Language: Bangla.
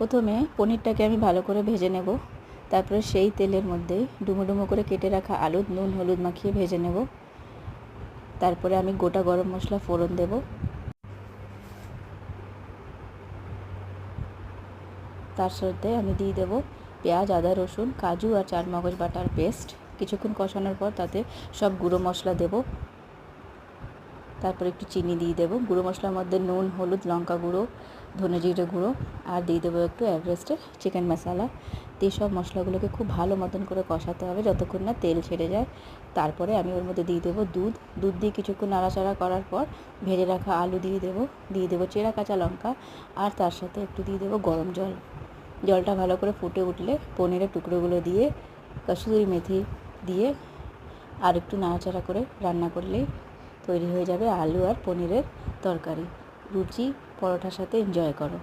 প্রথমে পনিরটাকে আমি ভালো করে ভেজে নেব। তারপরে সেই তেলের মধ্যে ডুমো ডুমো করে কেটে রাখা আলু নুন হলুদ মাখিয়ে ভেজে নেব। তারপরে আমি গোটা গরম মশলা ফোড়ন দেব। তার সাথে আমি দিয়ে দেব পেঁয়াজ আদা রসুন কাজু আর চারমগজ বাটার পেস্ট। কিছুক্ষণ কষানোর পর তাতে সব গুঁড়ো মশলা দেব। তারপর একটু চিনি দিয়ে দেবো। গুঁড়ো মশলার মধ্যে নুন হলুদ লঙ্কা গুঁড়ো ধনে জিরে গুঁড়ো আর দিয়ে দেবো একটু এভারেস্টের চিকেন মশলা। দিয়ে সব মশলাগুলোকে খুব ভালো মতন করে কষাতে হবে যতক্ষণ না তেল ছেড়ে যায়। তারপরে আমি ওর মধ্যে দিয়ে দেবো দুধ দিয়ে কিছুক্ষণ নাড়াচাড়া করার পর ভেজে রাখা আলু দিয়ে দেবো চেরা কাঁচা লঙ্কা আর তার সাথে একটু দিয়ে দেবো গরম জল। জলটা ভালো করে ফুটে উঠলে পনিরের টুকরোগুলো দিয়ে কসুরি মেথি দিয়ে আর একটু নাড়াচাড়া করে রান্না করলেই তৈরি হয়ে যাবে আলু আর পনিরের তরকারি। রুটি পরোটার সাথে এনজয় করো।